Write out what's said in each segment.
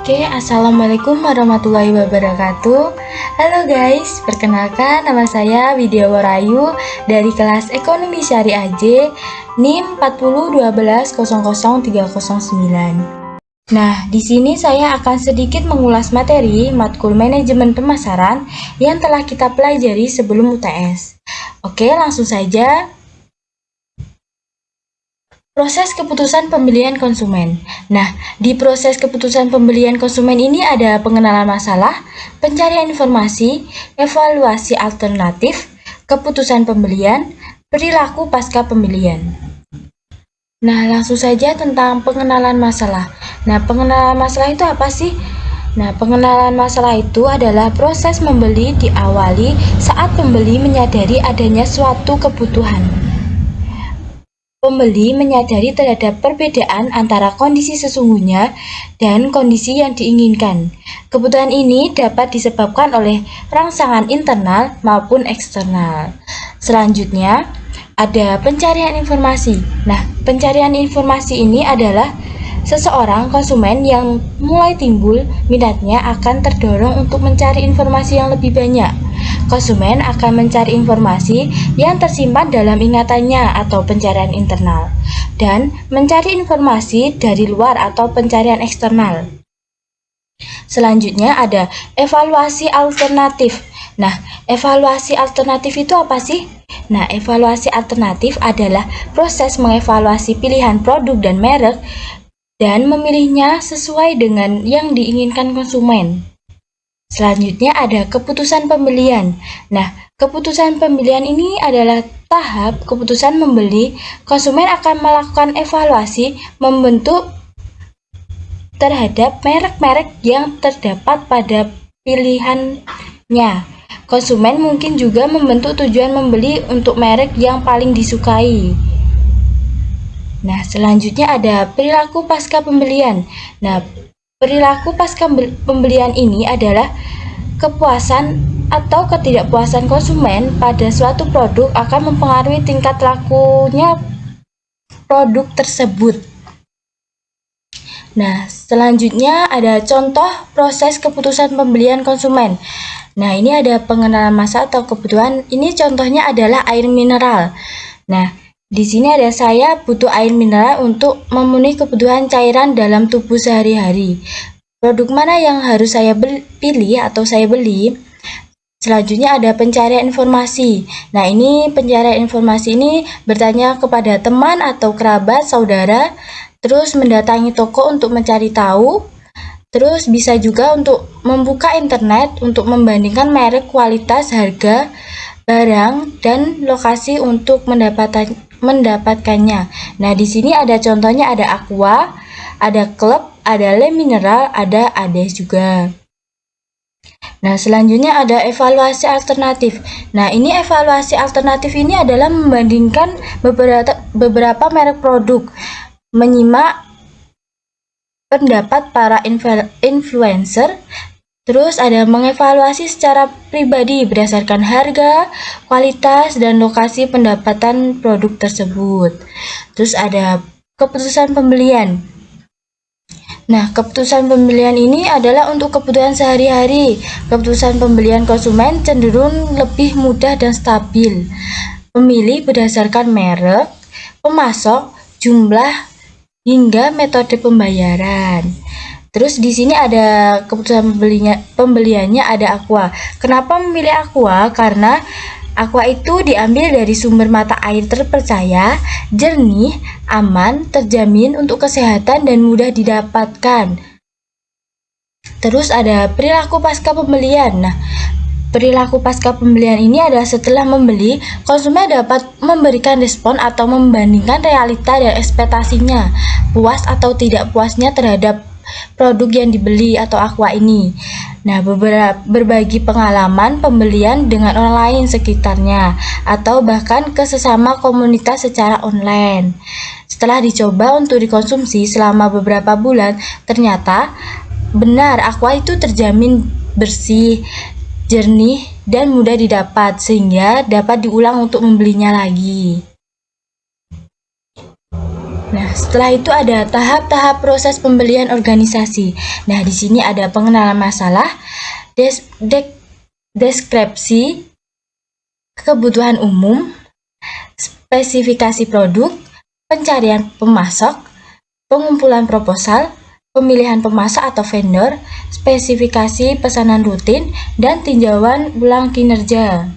Oke, assalamualaikum warahmatullahi wabarakatuh. Halo guys, perkenalkan nama saya Widya Warayu dari kelas Ekonomi Syariah J, NIM 401200309. Nah, di sini saya akan sedikit mengulas materi matkul manajemen pemasaran yang telah kita pelajari sebelum UTS. Oke, langsung saja. Proses keputusan pembelian konsumen. Nah, di proses keputusan pembelian konsumen ini ada pengenalan masalah, pencarian informasi, evaluasi alternatif, keputusan pembelian, perilaku pasca pembelian. Nah, langsung saja tentang pengenalan masalah. Nah, pengenalan masalah itu apa sih? Nah, pengenalan masalah itu adalah proses membeli diawali saat pembeli menyadari adanya suatu kebutuhan. Pembeli menyadari terhadap perbedaan antara kondisi sesungguhnya dan kondisi yang diinginkan. Kebutuhan ini dapat disebabkan oleh rangsangan internal maupun eksternal. Selanjutnya, ada pencarian informasi. Nah, pencarian informasi ini adalah seseorang konsumen yang mulai timbul minatnya akan terdorong untuk mencari informasi yang lebih banyak. Konsumen akan mencari informasi yang tersimpan dalam ingatannya atau pencarian internal, dan mencari informasi dari luar atau pencarian eksternal. Selanjutnya ada evaluasi alternatif. Nah, evaluasi alternatif itu apa sih? Nah, evaluasi alternatif adalah proses mengevaluasi pilihan produk dan merek dan memilihnya sesuai dengan yang diinginkan konsumen. Selanjutnya ada keputusan pembelian. Nah, keputusan pembelian ini adalah tahap keputusan membeli. Konsumen akan melakukan evaluasi membentuk terhadap merek-merek yang terdapat pada pilihannya. Konsumen mungkin juga membentuk tujuan membeli untuk merek yang paling disukai. Nah, selanjutnya ada perilaku pasca pembelian. Nah, perilaku pasca pembelian ini adalah kepuasan atau ketidakpuasan konsumen pada suatu produk akan mempengaruhi tingkat lakunya produk tersebut. Nah, selanjutnya ada contoh proses keputusan pembelian konsumen. Nah, ini ada pengenalan masa atau kebutuhan. Ini contohnya adalah air mineral. Nah, di sini ada saya butuh air mineral untuk memenuhi kebutuhan cairan dalam tubuh sehari-hari. Produk mana yang harus saya pilih atau saya beli? Selanjutnya ada pencarian informasi. Nah, ini pencarian informasi ini bertanya kepada teman atau kerabat, saudara, terus mendatangi toko untuk mencari tahu. Terus bisa juga untuk membuka internet untuk membandingkan merek, kualitas, harga, barang, dan lokasi untuk mendapatkannya. Nah, di sini ada contohnya, ada Aqua, ada Club, ada Le Mineral, ada Ades juga. Nah, selanjutnya ada evaluasi alternatif. Nah, ini evaluasi alternatif ini adalah membandingkan beberapa merek produk, menyimak pendapat para influencer. Terus ada mengevaluasi secara pribadi berdasarkan harga, kualitas, dan lokasi pendapatan produk tersebut. Terus ada keputusan pembelian. Nah, keputusan pembelian ini adalah untuk kebutuhan sehari-hari. Keputusan pembelian konsumen cenderung lebih mudah dan stabil. Memilih berdasarkan merek, pemasok, jumlah, hingga metode pembayaran. Terus di sini ada keputusan pembeliannya ada Aqua. Kenapa memilih Aqua? Karena Aqua itu diambil dari sumber mata air terpercaya, jernih, aman, terjamin untuk kesehatan dan mudah didapatkan. Terus ada perilaku pasca pembelian. Nah, perilaku pasca pembelian ini adalah setelah membeli, konsumen dapat memberikan respon atau membandingkan realita dan ekspektasinya, puas atau tidak puasnya terhadap produk yang dibeli atau Aqua ini. Nah, berbagi pengalaman pembelian dengan orang lain sekitarnya atau bahkan ke sesama komunitas secara online. Setelah dicoba untuk dikonsumsi selama beberapa bulan, ternyata benar Aqua itu terjamin bersih, jernih, dan mudah didapat sehingga dapat diulang untuk membelinya lagi. Nah, setelah itu ada tahap-tahap proses pembelian organisasi. Nah, di sini ada pengenalan masalah, deskripsi kebutuhan umum, spesifikasi produk, pencarian pemasok, pengumpulan proposal, pemilihan pemasok atau vendor, spesifikasi pesanan rutin, dan tinjauan ulang kinerja.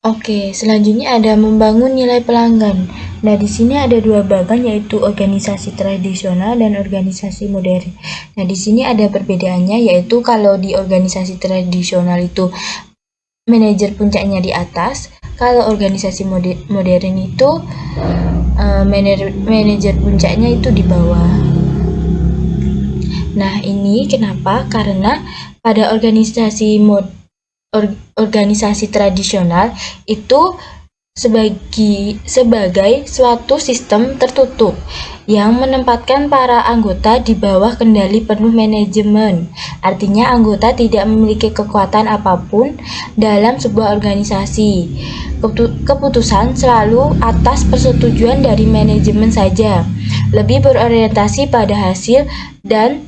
Oke, selanjutnya ada membangun nilai pelanggan. Nah, di sini ada dua bagian, yaitu organisasi tradisional dan organisasi modern. Nah, di sini ada perbedaannya, yaitu kalau di organisasi tradisional itu manajer puncaknya di atas, kalau organisasi modern itu manajer puncaknya itu di bawah. Nah, ini kenapa? Karena pada organisasi tradisional itu sebagai suatu sistem tertutup yang menempatkan para anggota di bawah kendali penuh manajemen. Artinya anggota tidak memiliki kekuatan apapun dalam sebuah organisasi. Keputusan selalu atas persetujuan dari manajemen saja. Lebih berorientasi pada hasil dan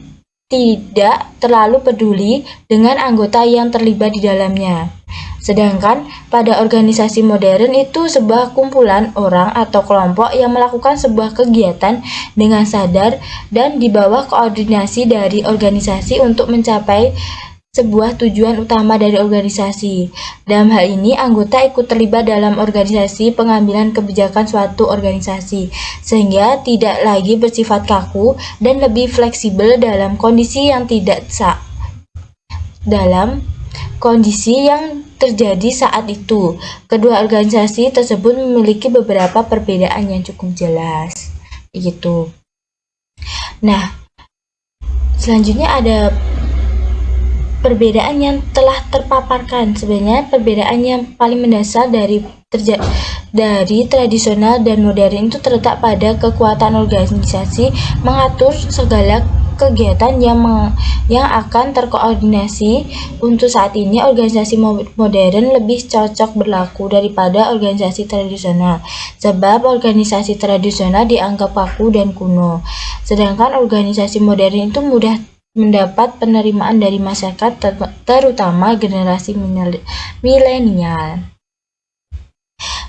tidak terlalu peduli dengan anggota yang terlibat di dalamnya. Sedangkan pada organisasi modern itu sebuah kumpulan orang atau kelompok yang melakukan sebuah kegiatan dengan sadar dan di bawah koordinasi dari organisasi untuk mencapai sebuah tujuan utama dari organisasi. Dalam hal ini, anggota ikut terlibat dalam organisasi pengambilan kebijakan suatu organisasi, sehingga tidak lagi bersifat kaku dan lebih fleksibel dalam kondisi yang terjadi saat itu. Kedua organisasi tersebut memiliki beberapa perbedaan yang cukup jelas. Gitu. Nah, selanjutnya ada perbedaan yang telah terpaparkan. Sebenarnya perbedaan yang paling mendasar dari tradisional dan modern itu terletak pada kekuatan organisasi mengatur segala kegiatan yang akan terkoordinasi. Untuk saat ini organisasi modern lebih cocok berlaku daripada organisasi tradisional, sebab organisasi tradisional dianggap kaku dan kuno, sedangkan organisasi modern itu mudah mendapat penerimaan dari masyarakat, terutama generasi milenial.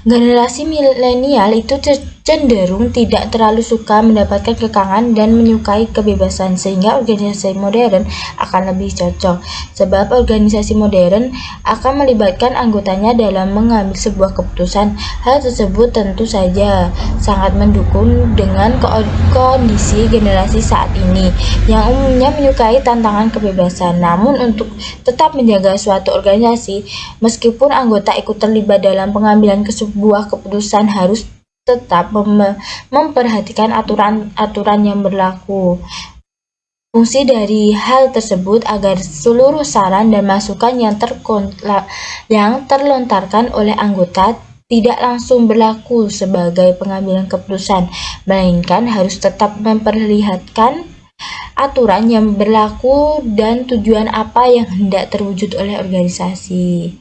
Generasi milenial itu cenderung tidak terlalu suka mendapatkan kekangan dan menyukai kebebasan, sehingga organisasi modern akan lebih cocok, sebab organisasi modern akan melibatkan anggotanya dalam mengambil sebuah keputusan. Hal tersebut tentu saja sangat mendukung dengan kondisi generasi saat ini yang umumnya menyukai tantangan kebebasan. Namun untuk tetap menjaga suatu organisasi, meskipun anggota ikut terlibat dalam pengambilan sebuah keputusan, harus tetap memperhatikan aturan-aturan yang berlaku. Fungsi dari hal tersebut agar seluruh saran dan masukan yang terlontarkan oleh anggota tidak langsung berlaku sebagai pengambilan keputusan, melainkan harus tetap memperlihatkan aturan yang berlaku dan tujuan apa yang hendak terwujud oleh organisasi.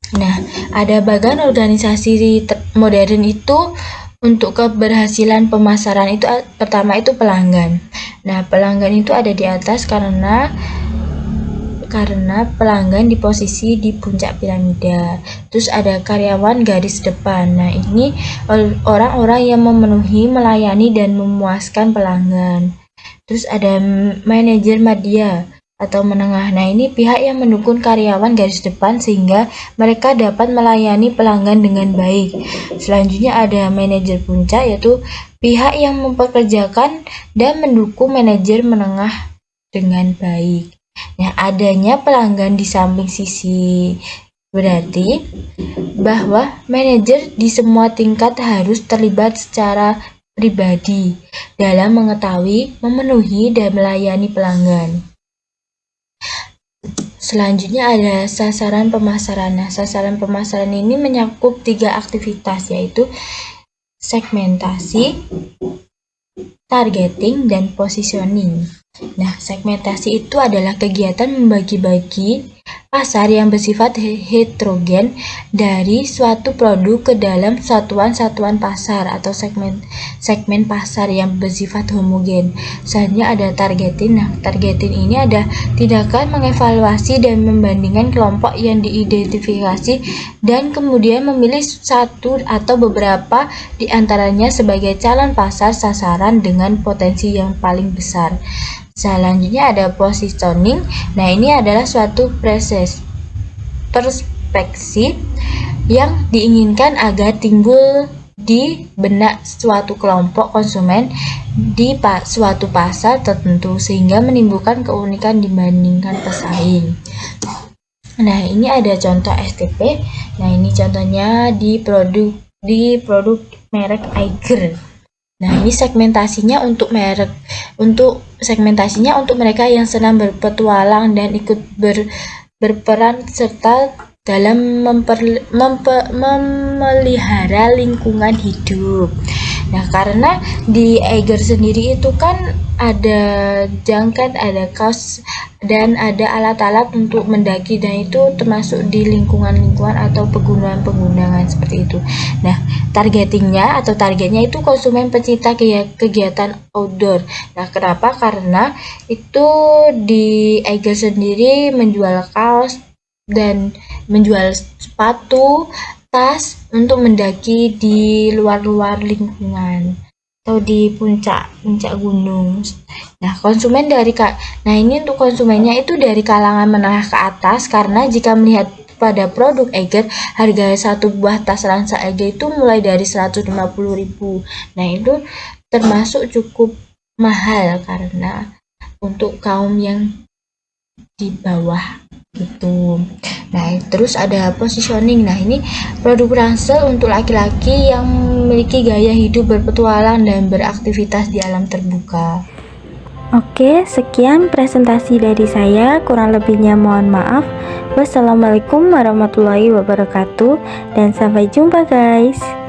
Nah, ada bagian organisasi modern itu untuk keberhasilan pemasaran itu pertama itu pelanggan. Nah, pelanggan itu ada di atas karena pelanggan di posisi di puncak piramida. Terus ada karyawan garis depan. Nah, ini orang-orang yang memenuhi, melayani dan memuaskan pelanggan. Terus ada manajer media atau menengah. Nah, ini pihak yang mendukung karyawan garis depan sehingga mereka dapat melayani pelanggan dengan baik. Selanjutnya ada manajer puncak, yaitu pihak yang mempekerjakan dan mendukung manajer menengah dengan baik. Nah, adanya pelanggan di samping sisi berarti bahwa manajer di semua tingkat harus terlibat secara pribadi dalam mengetahui, memenuhi, dan melayani pelanggan. Selanjutnya ada sasaran pemasaran. Nah, sasaran pemasaran ini mencakup 3 aktivitas, yaitu segmentasi, targeting, dan positioning. Nah, segmentasi itu adalah kegiatan membagi-bagi pasar yang bersifat heterogen dari suatu produk ke dalam satuan-satuan pasar atau segmen pasar yang bersifat homogen. Selanjutnya ada targeting. Nah, targeting ini ada tindakan mengevaluasi dan membandingkan kelompok yang diidentifikasi dan kemudian memilih satu atau beberapa di antaranya sebagai calon pasar sasaran dengan potensi yang paling besar. Selanjutnya ada positioning. Nah, ini adalah suatu perspektif yang diinginkan agar timbul di benak suatu kelompok konsumen di suatu pasar tertentu sehingga menimbulkan keunikan dibandingkan pesaing. Nah, ini ada contoh STP. Nah, ini contohnya di produk merek Eiger. Nah, ini segmentasinya untuk mereka yang senang berpetualang dan ikut berperan serta dalam memelihara lingkungan hidup. Nah, karena di Eiger sendiri itu kan ada jangkat, ada kaos, dan ada alat-alat untuk mendaki, dan itu termasuk di lingkungan-lingkungan atau pegunungan-pegunungan seperti itu. Nah, targetnya itu konsumen pencinta kegiatan outdoor. Nah, kenapa? Karena itu di Eiger sendiri menjual kaos dan menjual sepatu, tas untuk mendaki di luar lingkungan atau di puncak gunung. Nah, ini untuk konsumennya itu dari kalangan menengah ke atas, karena jika melihat pada produk Eiger, harga satu buah tas ransel Eiger itu mulai dari 150.000. Nah, itu termasuk cukup mahal karena untuk kaum yang di bawah gitu. Nah, terus ada positioning. Nah, ini produk ransel untuk laki-laki yang memiliki gaya hidup berpetualang dan beraktivitas di alam terbuka. Oke, sekian presentasi dari saya, kurang lebihnya mohon maaf. Wassalamualaikum warahmatullahi wabarakatuh dan sampai jumpa guys.